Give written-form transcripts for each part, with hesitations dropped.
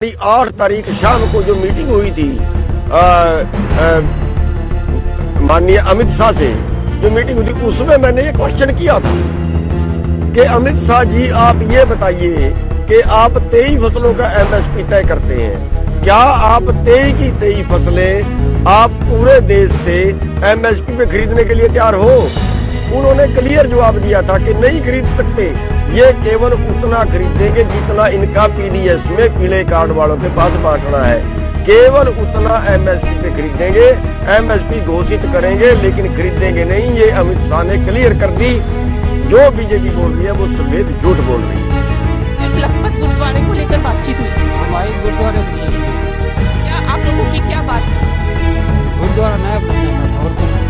8 तारीख शाम को जो मीटिंग हुई थी माननीय अमित शाह से जो मीटिंग हुई थी उसमें मैंने ये क्वेश्चन किया था कि अमित शाह जी आप ये बताइए कि आप 23 फसलों का एमएसपी तय करते हैं, क्या आप 23 की 23 फसलें आप पूरे देश से एमएसपी पे खरीदने के लिए तैयार हो? उन्होंने क्लियर जवाब दिया था कि नहीं खरीद सकते, ये केवल उतना खरीदेंगे जितना इनका पीडीएस में पीले कार्ड वालों के पास बांटना है, केवल उतना एमएसपी पे खरीदेंगे, एमएसपी घोषित करेंगे लेकिन खरीदेंगे नहीं। ये अमित शाह ने क्लियर कर दी। जो बीजेपी बोल रही है वो सफेद झूठ बोल रही है। सिर्फ लखपत गुरुद्वारे को लेकर बातचीत हुई, हमारे गुरुद्वारे क्या आप लोगों की क्या बात है? गुरुद्वारा नया बनने का था और कुछ नहीं।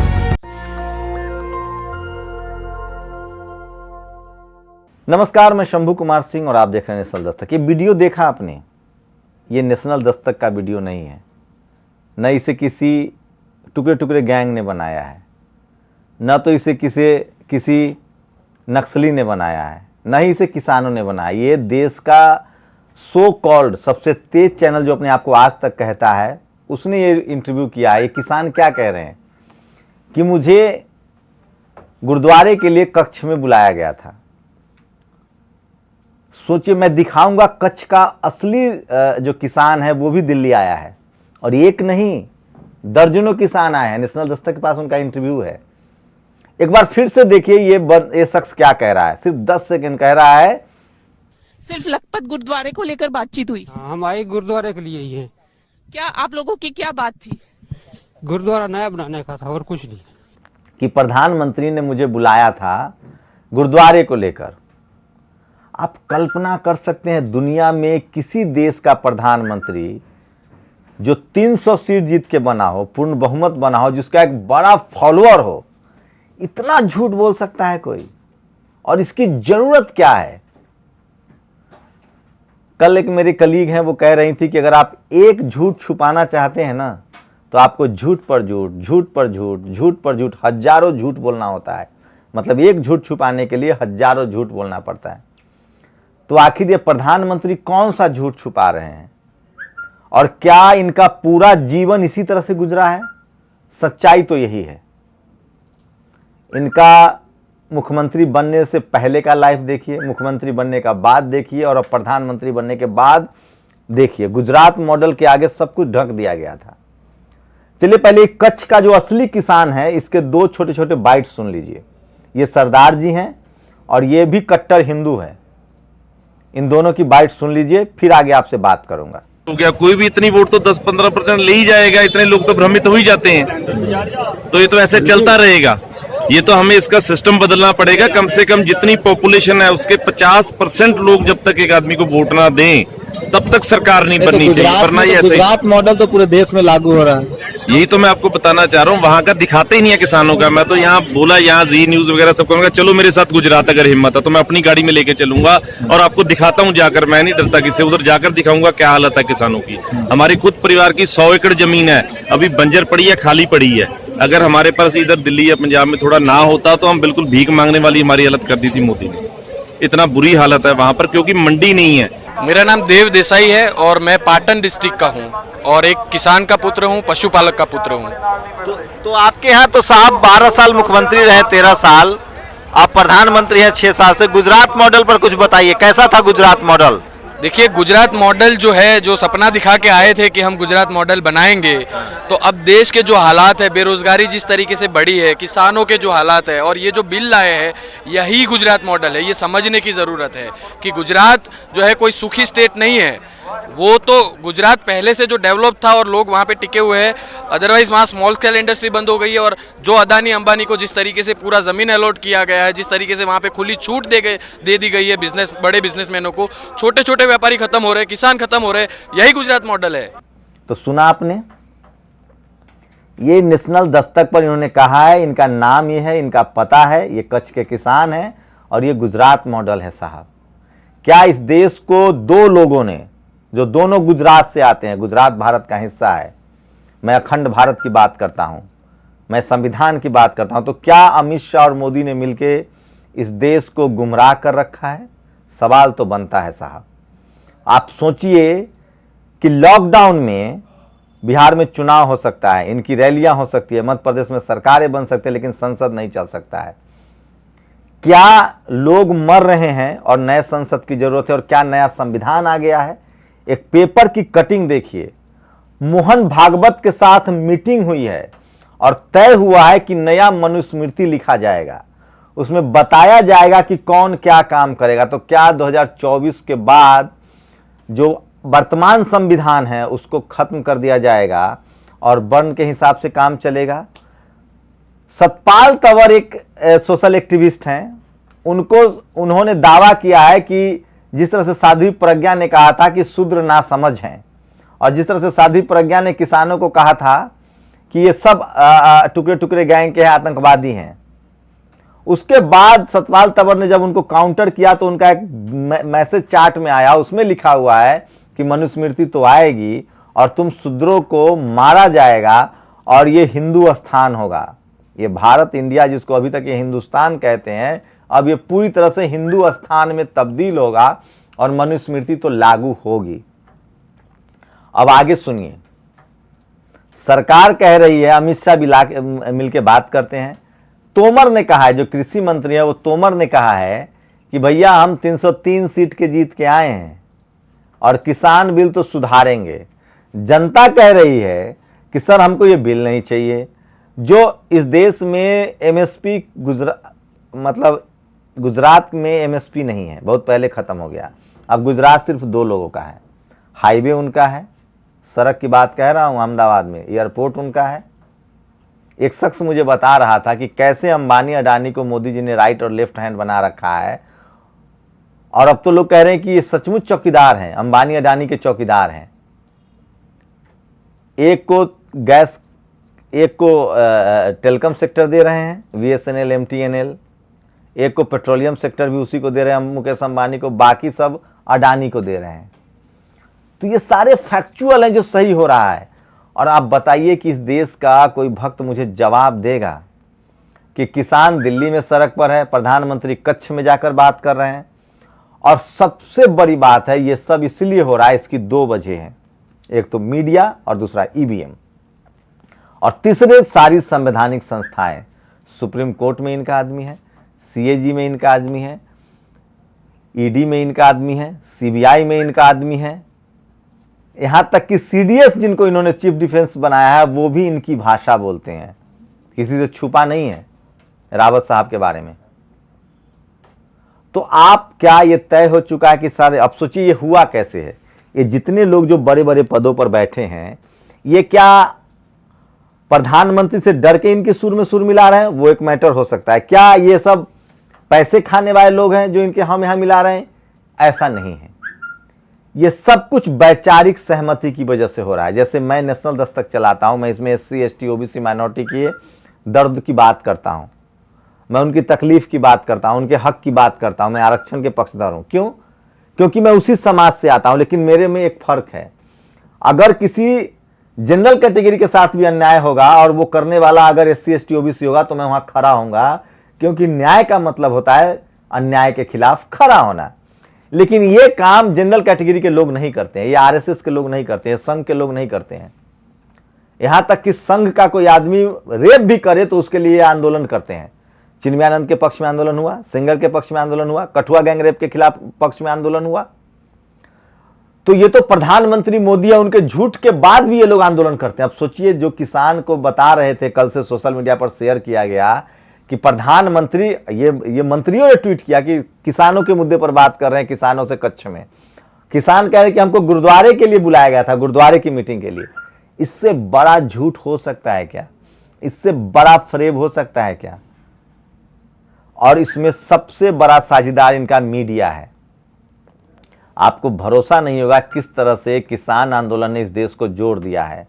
नमस्कार, मैं शंभू कुमार सिंह और आप देख रहे हैं नेशनल दस्तक। ये वीडियो देखा आपने? ये नेशनल दस्तक का वीडियो नहीं है, न इसे किसी टुकड़े टुकड़े गैंग ने बनाया है, न तो इसे किसी नक्सली ने बनाया है, न ही इसे किसानों ने बनाया। ये देश का सो कॉल्ड सबसे तेज चैनल जो अपने आप को आज तक कहता है, उसने ये इंटरव्यू किया है। ये किसान क्या कह रहे हैं कि मुझे गुरुद्वारे के लिए कच्छ में बुलाया गया था। सोचिए, मैं दिखाऊंगा कच्छ का असली जो किसान है वो भी दिल्ली आया है, और एक नहीं दर्जनों किसान आए हैं। नेशनल दस्तक के पास उनका इंटरव्यू है। एक बार फिर से देखिए ये शख्स क्या कह रहा है। सिर्फ 10 सेकंड कह रहा है। सिर्फ लखपत गुरुद्वारे को लेकर बातचीत हुई, हमारे गुरुद्वारे के लिए ही है। क्या आप लोगों की क्या बात थी? गुरुद्वारा नया बनाने का था और कुछ नहीं। कि प्रधानमंत्री ने मुझे बुलाया था गुरुद्वारे को लेकर। आप कल्पना कर सकते हैं, दुनिया में किसी देश का प्रधानमंत्री जो 300 सीट जीत के बना हो, पूर्ण बहुमत बना हो, जिसका एक बड़ा फॉलोअर हो, इतना झूठ बोल सकता है कोई? और इसकी जरूरत क्या है? कल एक मेरे कलीग हैं, वो कह रही थी कि अगर आप एक झूठ छुपाना चाहते हैं ना, तो आपको झूठ पर झूठ, झूठ पर झूठ, झूठ पर झूठ, हजारों झूठ बोलना होता है। मतलब एक झूठ छुपाने के लिए हजारों झूठ बोलना पड़ता है। तो आखिर ये प्रधानमंत्री कौन सा झूठ छुपा रहे हैं? और क्या इनका पूरा जीवन इसी तरह से गुजरा है? सच्चाई तो यही है। इनका मुख्यमंत्री बनने से पहले का लाइफ देखिए, मुख्यमंत्री बनने का बाद देखिए, और अब प्रधानमंत्री बनने के बाद देखिए। गुजरात मॉडल के आगे सब कुछ ढक दिया गया था। चलिए पहले कच्छ का जो असली किसान है, इसके 2 छोटे छोटे बाइट सुन लीजिए। ये सरदार जी हैं और ये भी कट्टर हिंदू है। इन दोनों की बाइट सुन लीजिए, फिर आगे आपसे बात करूंगा। तो क्या कोई भी इतनी वोट तो 10-15% ले ही जाएगा? इतने लोग तो भ्रमित हो ही जाते हैं। तो ये तो ऐसे चलता रहेगा। ये तो हमें इसका सिस्टम बदलना पड़ेगा। कम से कम जितनी पॉपुलेशन है उसके 50% लोग जब तक एक आदमी को वोट ना दें तब तक सरकार नहीं बननी चाहिए। वरना ये गुजरात मॉडल तो पूरे देश में लागू हो रहा है। यही तो मैं आपको बताना चाह रहा हूँ। वहां का दिखाते ही नहीं है किसानों का। मैं तो यहाँ बोला, यहाँ जी न्यूज वगैरह सब कहूंगा चलो मेरे साथ गुजरात, अगर हिम्मत है तो मैं अपनी गाड़ी में लेके चलूंगा और आपको दिखाता हूँ जाकर। मैं नहीं डरता किसी, उधर जाकर दिखाऊंगा क्या हालत है किसानों की। हमारी खुद परिवार की 100 एकड़ जमीन है, अभी बंजर पड़ी है, खाली पड़ी है। अगर हमारे पास इधर दिल्ली या पंजाब में थोड़ा ना होता तो हम बिल्कुल भीख मांगने वाली हमारी हालत कर दी थी मोदी ने। इतना बुरी हालत है वहां पर, क्योंकि मंडी नहीं है। मेरा नाम देव देसाई है और मैं पाटन डिस्ट्रिक्ट का हूँ और एक किसान का पुत्र हूँ, पशुपालक का पुत्र हूँ। तो आपके यहाँ तो साहब 12 साल मुख्यमंत्री रहे, 13 साल आप प्रधानमंत्री हैं 6 साल से। गुजरात मॉडल पर कुछ बताइए, कैसा था गुजरात मॉडल? देखिए, गुजरात मॉडल जो है, जो सपना दिखा के आए थे कि हम गुजरात मॉडल बनाएंगे, तो अब देश के जो हालात है, बेरोजगारी जिस तरीके से बढ़ी है, किसानों के जो हालात है, और ये जो बिल लाए हैं, यही गुजरात मॉडल है। ये समझने की ज़रूरत है कि गुजरात जो है कोई सुखी स्टेट नहीं है। वो तो गुजरात पहले से जो डेवलप था और लोग वहाँ पे टिके हुए हैं। अदरवाइज वहाँ स्मॉल स्केल इंडस्ट्री बंद हो गई है, और जो अदानी अंबानी को जिस तरीके से पूरा ज़मीन अलॉट किया गया है, जिस तरीके से वहाँ पे खुली छूट दे दी गई है बड़े बिजनेसमैनों को, छोटे छोटे व्यापारी खत्म हो रहे हैं, किसान खत्म हो रहे हैं। यही गुजरात मॉडल है। तो सुना आपने, ये नेशनल दस्तक पर इन्होंने कहा है। इनका नाम ये है, इनका पता है, ये कच्छ के किसान हैं और ये गुजरात मॉडल है। साहब, क्या इस देश को 2 लोगों ने, जो दोनों गुजरात से आते हैं, गुजरात भारत का हिस्सा है, मैं अखंड भारत की बात करता हूं, मैं संविधान की बात करता हूं, तो क्या अमित शाह और मोदी ने मिलकर इस देश को गुमराह कर रखा है? सवाल तो बनता है साहब। आप सोचिए कि लॉकडाउन में बिहार में चुनाव हो सकता है, इनकी रैलियां हो सकती है, मध्य प्रदेश में सरकारें बन सकती है, लेकिन संसद नहीं चल सकता है। क्या लोग मर रहे हैं और नए संसद की जरूरत है, और क्या नया संविधान आ गया है? एक पेपर की कटिंग देखिए, मोहन भागवत के साथ मीटिंग हुई है और तय हुआ है कि नया मनुस्मृति लिखा जाएगा। उसमें बताया जाएगा कि कौन क्या काम करेगा। तो क्या 2024 के बाद जो वर्तमान संविधान है उसको खत्म कर दिया जाएगा और वर्ण के हिसाब से काम चलेगा? सतपाल तंवर एक सोशल एक्टिविस्ट हैं, उन्होंने दावा किया है कि जिस तरह से साध्वी प्रज्ञा ने कहा था कि शूद्र ना समझ हैं, और जिस तरह से साध्वी प्रज्ञा ने किसानों को कहा था कि ये सब टुकड़े टुकड़े गैंग के हैं, आतंकवादी हैं, उसके बाद सतपाल तंवर ने जब उनको काउंटर किया तो उनका एक मैसेज चार्ट में आया, उसमें लिखा हुआ है कि मनुस्मृति तो आएगी और तुम शूद्रों को मारा जाएगा और ये हिंदू स्थान होगा। ये भारत, इंडिया, जिसको अभी तक ये हिंदुस्तान कहते हैं, अब ये पूरी तरह से हिंदू स्थान में तब्दील होगा और मनुस्मृति तो लागू होगी। अब आगे सुनिए, सरकार कह रही है, अमित शाह भी मिलकर बात करते हैं, तोमर ने कहा है, जो कृषि मंत्री है वो तोमर ने कहा है कि भैया हम 303 सीट के जीत के आए हैं और किसान बिल तो सुधारेंगे। जनता कह रही है कि सर हमको ये बिल नहीं चाहिए। जो इस देश में एमएसपी गुजरात में एमएसपी नहीं है, बहुत पहले खत्म हो गया। अब गुजरात सिर्फ 2 लोगों का है, हाईवे उनका है, सड़क की बात कह रहा हूं, अहमदाबाद में एयरपोर्ट उनका है। एक शख्स मुझे बता रहा था कि कैसे अंबानी अडानी को मोदी जी ने राइट और लेफ्ट हैंड बना रखा है, और अब तो लोग कह रहे हैं कि ये सचमुच चौकीदार हैं, अंबानी अडानी के चौकीदार हैं। एक को गैस, एक को टेलीकॉम सेक्टर दे रहे हैं, बीएसएनएल, एमटीएनएल, एक को पेट्रोलियम सेक्टर भी उसी को दे रहे हैं, मुकेश अंबानी को, बाकी सब अडानी को दे रहे हैं। तो ये सारे फैक्चुअल हैं जो सही हो रहा है। और आप बताइए कि इस देश का कोई भक्त मुझे जवाब देगा कि किसान दिल्ली में सड़क पर है, प्रधानमंत्री कच्छ में जाकर बात कर रहे हैं, और सबसे बड़ी बात है ये सब इसलिए हो रहा है, इसकी 2 वजह हैं, एक तो मीडिया और दूसरा ईवीएम, और तीसरे सारी संवैधानिक संस्थाएं। सुप्रीम कोर्ट में इनका आदमी है, सीएजी में इनका आदमी है, ईडी में इनका आदमी है, सीबीआई में इनका आदमी है, यहां तक कि सीडीएस जिनको इन्होंने चीफ डिफेंस बनाया है वो भी इनकी भाषा बोलते हैं। किसी से छुपा नहीं है रावत साहब के बारे में। तो आप क्या ये तय हो चुका है कि सारे, अब सोचिए ये हुआ कैसे है, ये जितने लोग जो बड़े बड़े पदों पर बैठे हैं, ये क्या प्रधानमंत्री से डर के इनके सुर में सुर मिला रहे हैं? वो एक मैटर हो सकता है। क्या ये सब पैसे खाने वाले लोग हैं जो इनके हम यहां मिला रहे हैं? ऐसा नहीं है। ये सब कुछ वैचारिक सहमति की वजह से हो रहा है। जैसे मैं नेशनल दस्तक चलाता हूं, मैं इसमें एससी, एसटी, ओबीसी, माइनॉरिटी की दर्द की बात करता हूं, मैं उनकी तकलीफ की बात करता हूं, उनके हक की बात करता हूं, मैं आरक्षण के पक्षधर हूं। क्यों? क्योंकि मैं उसी समाज से आता हूं। लेकिन मेरे में एक फर्क है, अगर किसी जनरल कैटेगरी के साथ भी अन्याय होगा और वो करने वाला अगर एससी, एसटी, ओबीसी होगा तो मैं वहां खड़ा होऊंगा, क्योंकि न्याय का मतलब होता है अन्याय के खिलाफ खड़ा होना। लेकिन ये काम जनरल कैटेगरी के लोग नहीं करते हैं, ये आरएसएस के लोग नहीं करते हैं, संघ के लोग नहीं करते हैं। यहां तक कि संघ का कोई आदमी रेप भी करे तो उसके लिए आंदोलन करते हैं। चिन्मयानंद के पक्ष में आंदोलन हुआ, सिंगर के पक्ष में आंदोलन हुआ, कठुआ गैंग रेप के खिलाफ पक्ष में आंदोलन हुआ। तो ये तो प्रधानमंत्री मोदी है, उनके झूठ के बाद भी ये लोग आंदोलन करते हैं। अब सोचिए, जो किसान को बता रहे थे, कल से सोशल मीडिया पर शेयर किया गया कि प्रधानमंत्री, ये मंत्रियों ने ट्वीट किया कि किसानों के मुद्दे पर बात कर रहे हैं, किसानों से कच्छ में। किसान कह रहे हैं कि हमको गुरुद्वारे के लिए बुलाया गया था, गुरुद्वारे की मीटिंग के लिए। इससे बड़ा झूठ हो सकता है क्या? इससे बड़ा फरेब हो सकता है क्या? और इसमें सबसे बड़ा साझेदार इनका मीडिया है। आपको भरोसा नहीं होगा किस तरह से किसान आंदोलन ने इस देश को जोड़ दिया है।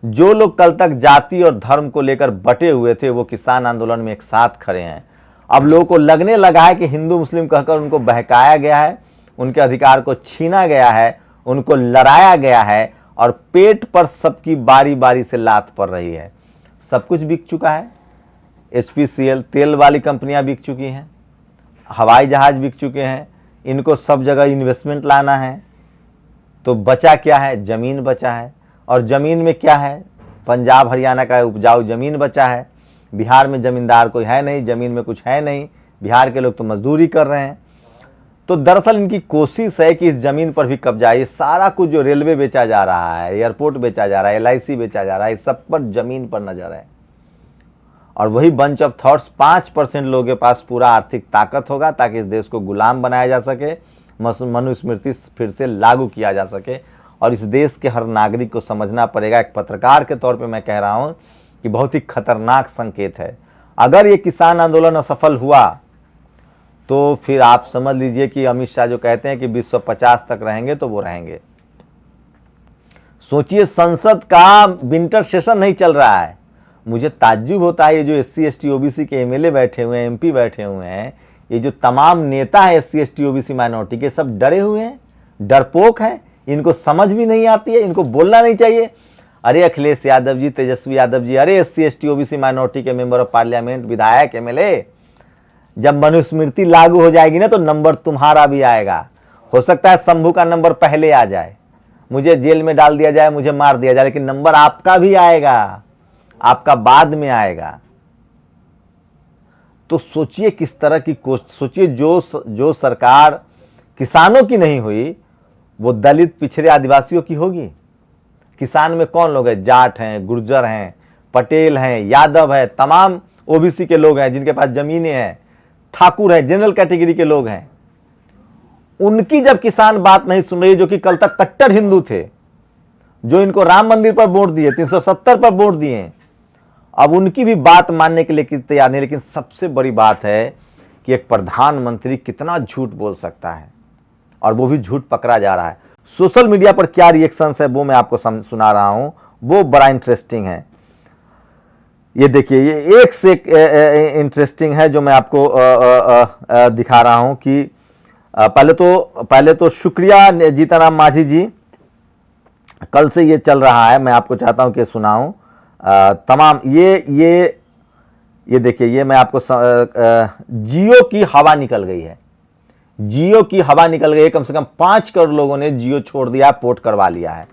जो लोग कल तक जाति और धर्म को लेकर बटे हुए थे, वो किसान आंदोलन में एक साथ खड़े हैं। अब लोगों को लगने लगा है कि हिंदू मुस्लिम कहकर उनको बहकाया गया है, उनके अधिकार को छीना गया है, उनको लड़ाया गया है, और पेट पर सबकी बारी बारी से लात पड़ रही है। सब कुछ बिक चुका है। HPCL, तेल वाली कंपनियां बिक चुकी हैं, हवाई जहाज बिक चुके हैं, इनको सब जगह इन्वेस्टमेंट लाना है। तो बचा क्या है? जमीन बचा है। और जमीन में क्या है? पंजाब हरियाणा का उपजाऊ जमीन बचा है। बिहार में जमींदार कोई है नहीं, जमीन में कुछ है नहीं, बिहार के लोग तो मजदूरी कर रहे हैं। तो दरअसल इनकी कोशिश है कि इस जमीन पर भी कब्जा, ये सारा कुछ जो रेलवे बेचा जा रहा है, एयरपोर्ट बेचा जा रहा है, LIC बेचा जा रहा है, सब पर जमीन पर नजर है। और वही बंच ऑफ थॉट्स 5% लोगों के पास पूरा आर्थिक ताकत होगा ताकि इस देश को गुलाम बनाया जा सके, मनुस्मृति फिर से लागू किया जा सके। और इस देश के हर नागरिक को समझना पड़ेगा, एक पत्रकार के तौर पे मैं कह रहा हूं कि बहुत ही खतरनाक संकेत है। अगर ये किसान आंदोलन असफल हुआ तो फिर आप समझ लीजिए कि अमित शाह जो कहते हैं कि 250 तक रहेंगे तो वो रहेंगे। सोचिए, संसद का विंटर सेशन नहीं चल रहा है। मुझे ताज्जुब होता है, ये जो SC ST OBC के MLA बैठे हुए हैं, MP बैठे हुए हैं, ये जो तमाम नेता है SC ST OBC माइनॉरिटी के, सब डरे हुए हैं, डरपोक हैं, इनको समझ भी नहीं आती है, इनको बोलना नहीं चाहिए। अरे अखिलेश यादव जी, तेजस्वी यादव जी, अरे SC ST OBC माइनॉरिटी के मेंबर ऑफ पार्लियामेंट, विधायक, MLA, जब मनुस्मृति लागू हो जाएगी ना तो नंबर तुम्हारा भी आएगा। हो सकता है शंभू का नंबर पहले आ जाए, मुझे जेल में डाल दिया जाए, मुझे मार दिया जाए, लेकिन नंबर आपका भी आएगा, आपका बाद में आएगा। तो सोचिए किस तरह की सोचिए, जो सरकार किसानों की नहीं हुई वो दलित, पिछड़े, आदिवासियों की होगी। किसान में कौन लोग हैं? जाट हैं, गुर्जर हैं, पटेल हैं, यादव है, तमाम OBC के लोग हैं जिनके पास जमीनें हैं, ठाकुर हैं, जनरल कैटेगरी के लोग हैं। उनकी जब किसान बात नहीं सुन रही, जो कि कल तक कट्टर हिंदू थे, जो इनको राम मंदिर पर वोट दिए, 370 पर वोट दिए, अब उनकी भी बात मानने के लिए तैयार नहीं। लेकिन सबसे बड़ी बात है कि एक प्रधानमंत्री कितना झूठ बोल सकता है, और वो भी झूठ पकड़ा जा रहा है। सोशल मीडिया पर क्या रिएक्शंस है वो मैं आपको सुना रहा हूं, वो बड़ा इंटरेस्टिंग है। ये देखिए, ये एक से एक इंटरेस्टिंग है जो मैं आपको दिखा रहा हूं कि पहले तो शुक्रिया जीतनराम मांझी जी, कल से ये चल रहा है, मैं आपको चाहता हूं कि सुनाऊं तमाम। ये देखिए, ये मैं आपको जियो की हवा निकल गई है, जियो की हवा निकल गई है। कम से कम 5 करोड़ लोगों ने जियो छोड़ दिया, पोर्ट करवा लिया है।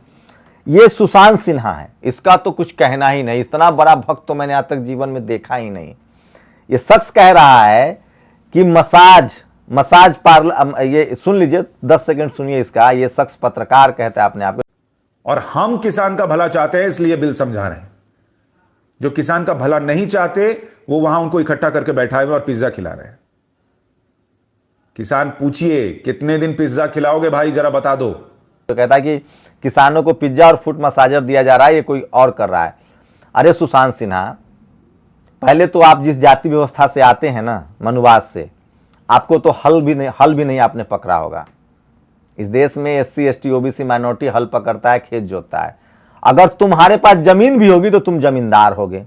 ये सुशांत सिन्हा है, इसका तो कुछ कहना ही नहीं, इतना बड़ा भक्त तो मैंने आज तक जीवन में देखा ही नहीं। ये शख्स कह रहा है कि मसाज पार्लर, ये सुन लीजिए, 10 सेकंड सुनिए इसका। ये शख्स पत्रकार कहता है अपने आप को, और हम किसान का भला चाहते हैं इसलिए बिल समझा रहे हैं। जो किसान का भला नहीं चाहते वो वहां उनको इकट्ठा करके बैठाए हुए और पिज्जा खिला रहे हैं। किसान पूछिए कितने दिन पिज्जा खिलाओगे भाई, जरा बता दो। तो कहता है कि किसानों को पिज्जा और फुट मसाजर दिया जा रहा है, ये कोई और कर रहा है। अरे सुशांत सिन्हा, पहले तो आप जिस जाति व्यवस्था से आते हैं ना, मनुवाद से, आपको तो हल भी नहीं आपने पकड़ा होगा। इस देश में SC ST OBC माइनॉरिटी हल पकड़ता है, खेत जोतता है। अगर तुम्हारे पास जमीन भी होगी तो तुम जमींदार होगे,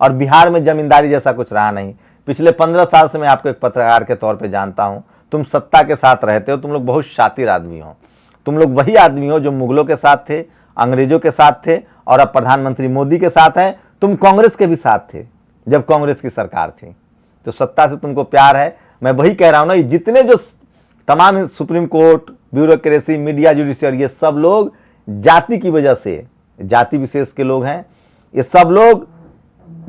और बिहार में जमींदारी जैसा कुछ रहा नहीं। पिछले 15 साल से मैं आपको एक पत्रकार के तौर पे जानता हूं, तुम सत्ता के साथ रहते हो, तुम लोग बहुत शातिर आदमी हो। तुम लोग वही आदमी हो जो मुगलों के साथ थे, अंग्रेजों के साथ थे, और अब प्रधानमंत्री मोदी के साथ हैं। तुम कांग्रेस के भी साथ थे जब कांग्रेस की सरकार थी, तो सत्ता से तुमको प्यार है। मैं वही कह रहा हूं ना, जितने जो तमाम supreme court, bureaucracy, media, judicial, ये सब लोग जाति की वजह से, जाति विशेष के लोग हैं। ये सब लोग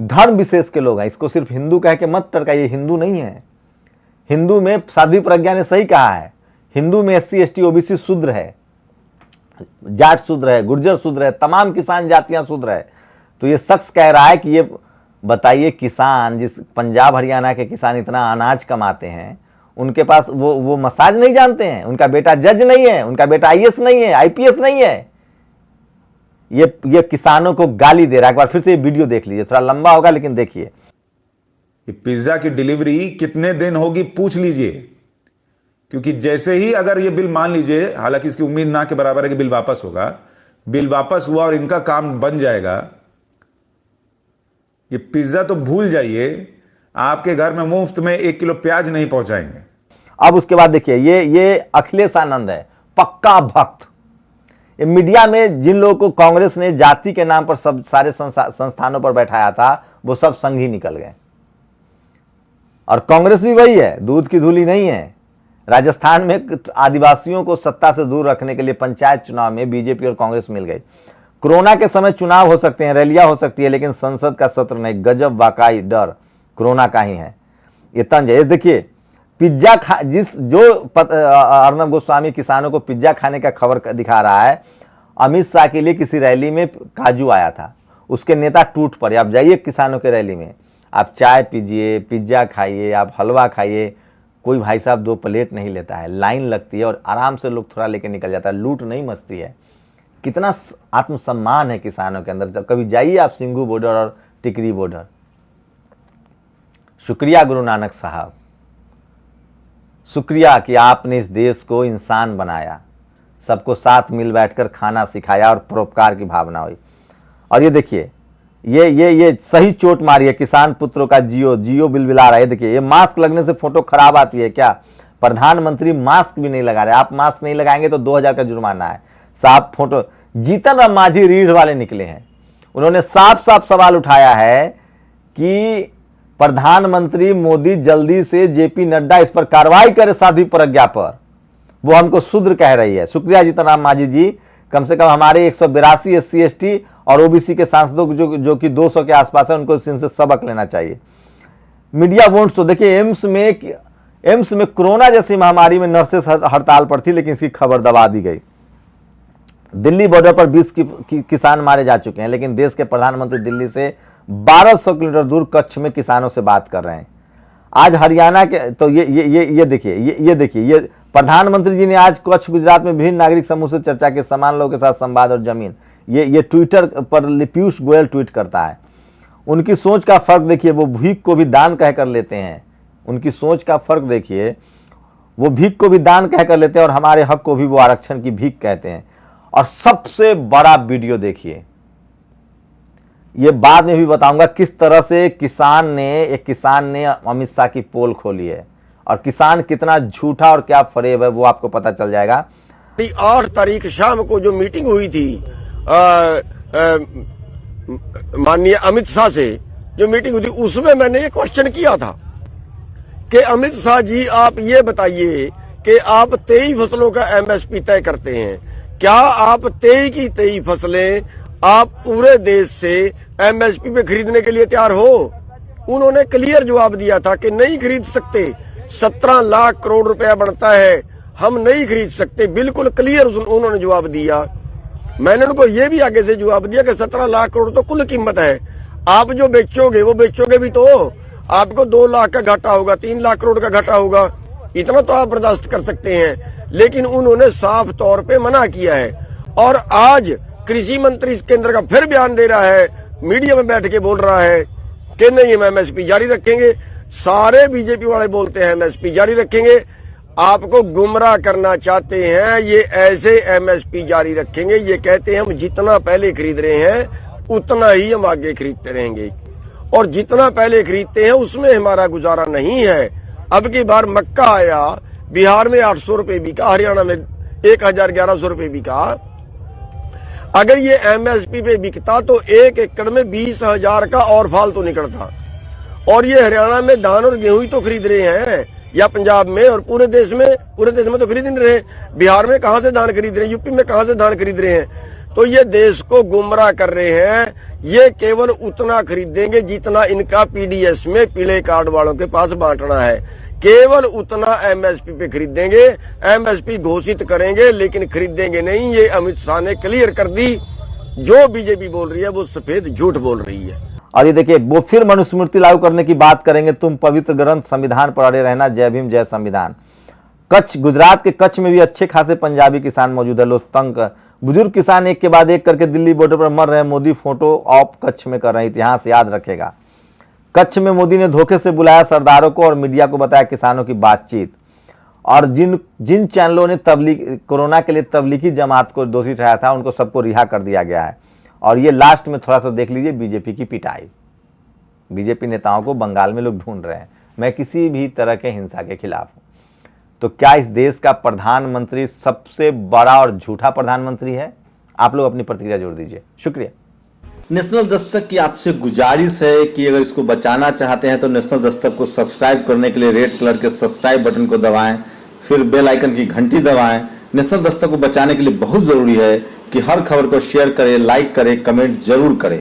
धर्म विशेष के लोग हैं। इसको सिर्फ हिंदू कह के मत टरकाइए, हिंदू नहीं है। हिंदू में साध्वी प्रज्ञा ने सही कहा है, हिंदू में SC ST OBC शूद्र है, जाट शूद्र है, गुर्जर शूद्र है, तमाम किसान जातियां शूद्र है। तो ये शख्स कह रहा है कि ये बताइए, किसान, जिस पंजाब हरियाणा के किसान इतना अनाज कमाते हैं, उनके पास वो मसाज नहीं जानते हैं, उनका बेटा जज नहीं है, उनका बेटा IAS नहीं है, IPS नहीं है। ये किसानों को गाली दे रहा है। एक बार फिर से ये वीडियो देख लीजिए, थोड़ा लंबा होगा लेकिन देखिए। पिज्जा की डिलीवरी कितने दिन होगी पूछ लीजिए, क्योंकि जैसे ही अगर ये बिल, मान लीजिए, हालांकि इसकी उम्मीद ना के बराबर है कि बिल वापस होगा, बिल वापस हुआ और इनका काम बन जाएगा, ये पिज्जा तो भूल जाइए, आपके घर में मुफ्त में 1 किलो प्याज नहीं पहुंचाएंगे। अब उसके बाद देखिए, ये अखिलेश आनंद है, पक्का भक्त। ये मीडिया में जिन लोगों को कांग्रेस ने जाति के नाम पर सब सारे संस्थानों पर बैठाया था, वो सब संघी निकल गए। और कांग्रेस भी वही है, दूध की धूली नहीं है। राजस्थान में आदिवासियों को सत्ता से दूर रखने के लिए पंचायत चुनाव में बीजेपी और कांग्रेस मिल गई। कोरोना के समय चुनाव हो सकते हैं, रैलियां हो सकती है, लेकिन संसद का सत्र नहीं। गजब वाकई डर कोरोना का ही है। ये तंज है। देखिए पिज्जा अर्नब गोस्वामी किसानों को पिज्जा खाने का खबर दिखा रहा है। अमित शाह के लिए किसी रैली में काजू आया था, उसके नेता टूट पड़े। आप जाइए किसानों के रैली में, आप चाय पीजिए, पिज्जा खाइए, आप हलवा खाइए, कोई भाई साहब 2 प्लेट नहीं लेता है, लाइन लगती है और आराम से लोग थोड़ा लेके निकल जाता है। लूट नहीं मस्ती है। कितना आत्मसम्मान है किसानों के अंदर। जब कभी जाइए आप सिंघू बॉर्डर और टिकरी बॉर्डर। शुक्रिया गुरु नानक साहब, शुक्रिया कि आपने इस देश को इंसान बनाया, सबको साथ मिल बैठकर खाना सिखाया और परोपकार की भावना हुई। और ये देखिए ये सही चोट मारी है किसान पुत्रों का। जियो बिलबिला रहा है। देखिए ये मास्क लगने से फोटो खराब आती है क्या? प्रधानमंत्री मास्क भी नहीं लगा रहे। आप मास्क नहीं लगाएंगे तो 2000 का जुर्माना है साहब। फोटो जीतन राम मांझी रीढ़ वाले निकले हैं। उन्होंने साफ साफ सवाल उठाया है कि प्रधानमंत्री मोदी जल्दी से जेपी नड्डा इस पर कार्रवाई करे साध्वी प्रज्ञा पर। वो हमको शूद्र कह रही है। शुक्रिया जीतन राम मांझी जी, कम से कम हमारे 182 SC ST और OBC के सांसदों को जो कि 200 के आसपास है, उनको इनसे सबक लेना चाहिए। मीडिया वोंट्स तो देखिए एम्स में कोरोना जैसी महामारी में नर्सेस हड़ताल पर थी, लेकिन इसकी खबर दबा दी गई। दिल्ली बॉर्डर पर 20 किसान मारे जा चुके हैं, लेकिन देश के प्रधानमंत्री दिल्ली से 1200 किलोमीटर दूर कच्छ में किसानों से बात कर रहे हैं। आज हरियाणा के तो ये देखिए ये प्रधानमंत्री जी ने आज कच्छ गुजरात में विभिन्न नागरिक समूह से चर्चा की। समान लोगों के साथ संवाद और जमीन। ये ट्विटर पर पीयूष गोयल ट्वीट करता है। उनकी सोच का फर्क देखिए, वो भीख को भी दान कहकर लेते हैं। उनकी सोच का फर्क देखिए, वो भीख को भी दान कहकर लेते हैं और हमारे हक को भी वो आरक्षण की भीख कहते हैं। और सबसे बड़ा वीडियो देखिए, ये बाद में भी बताऊंगा किस तरह से एक किसान ने अमित शाह की पोल खोली है और किसान कितना झूठा और क्या फरेब है वो आपको पता चल जाएगा। 8 तारीख शाम को जो मीटिंग हुई थी माननीय अमित शाह से जो मीटिंग हुई थी, उसमें मैंने ये क्वेश्चन किया था कि अमित शाह जी आप ये बताइए कि आप 23 फसलों का MSP तय करते हैं, क्या आप 23 की 23 फसलें आप पूरे देश से MSP पे खरीदने के लिए तैयार हो? उन्होंने क्लियर जवाब दिया था कि नहीं खरीद सकते, 17 लाख करोड़ रुपया बनता है, हम नहीं खरीद सकते। बिल्कुल क्लियर उन्होंने जवाब दिया। मैंने उनको ये भी आगे से जवाब दिया कि 17 लाख करोड़ तो कुल कीमत है, आप जो बेचोगे वो बेचोगे भी तो आपको 2 लाख का घाटा होगा, 3 लाख करोड़ का घाटा होगा, इतना तो आप बर्दाश्त कर सकते हैं। लेकिन उन्होंने साफ तौर पे मना किया है। और आज कृषि मंत्री केंद्र का फिर बयान दे रहा है, मीडिया में बैठ के बोल रहा है कि नहीं हम MSP जारी रखेंगे। सारे बीजेपी वाले बोलते हैं MSP जारी रखेंगे। आपको गुमराह करना चाहते हैं। ये ऐसे MSP जारी रखेंगे, ये कहते हैं हम जितना पहले खरीद रहे हैं उतना ही हम आगे खरीदते रहेंगे, और जितना पहले खरीदते हैं उसमें हमारा गुजारा नहीं है। अब की बार मक्का आया, बिहार में 800 रुपए बिका, हरियाणा में 1111 रुपए बिका। अगर ये MSP पे बिकता तो 1 एकड़ में 20,000 का और फालतू निकलता। और ये हरियाणा में धान और गेहूं ही तो खरीद रहे हैं, या पंजाब में, और पूरे देश में तो खरीद नहीं रहे। बिहार में कहां से धान खरीद रहे हैं, यूपी में कहां से धान खरीद रहे हैं? तो ये देश को गुमराह कर रहे हैं। ये केवल उतना खरीदेंगे जितना इनका PDS में पीले कार्ड वालों के पास बांटना है, केवल उतना MSP पे खरीदेंगे। MSP घोषित करेंगे लेकिन खरीदेंगे नहीं। ये अमित शाह ने क्लियर कर दी। जो बीजेपी बोल रही है वो सफेद झूठ बोल रही है। और ये देखिए वो फिर मनुस्मृति लागू करने की बात करेंगे। तुम पवित्र ग्रंथ संविधान पर अड़े रहना, जय भीम जय संविधान। कच्छ, गुजरात के कच्छ में भी अच्छे खासे पंजाबी किसान मौजूद है। लोग तंग, बुजुर्ग किसान एक के बाद एक करके दिल्ली बॉर्डर पर मर रहे हैं। मोदी फोटो ऑप कच्छ में कर रहे हैं, इतिहास याद रखेगा। कच्छ में मोदी ने धोखे से बुलाया सरदारों को और मीडिया को बताया किसानों की बातचीत। और जिन चैनलों ने कोरोना के लिए तबलीगी जमात को दोषी ठहराया था उनको सबको रिहा कर दिया गया है। और ये लास्ट में थोड़ा सा देख लीजिए बीजेपी की पिटाई। बीजेपी नेताओं को बंगाल में लोग ढूंढ रहे हैं। मैं किसी भी तरह के हिंसा के खिलाफ हूं। तो क्या इस देश का प्रधानमंत्री सबसे बड़ा और झूठा प्रधानमंत्री है? आप लोग अपनी प्रतिक्रिया जोड़ दीजिए। शुक्रिया। नेशनल दस्तक की आपसे गुजारिश है कि अगर इसको बचाना चाहते हैं तो नेशनल दस्तक को सब्सक्राइब करने के लिए रेड कलर के सब्सक्राइब बटन को दबाएं, फिर बेल आइकन की घंटी दबाएं। नेशनल दस्तक को बचाने के लिए बहुत जरूरी है कि हर खबर को शेयर करें, लाइक करें, कमेंट जरूर करें।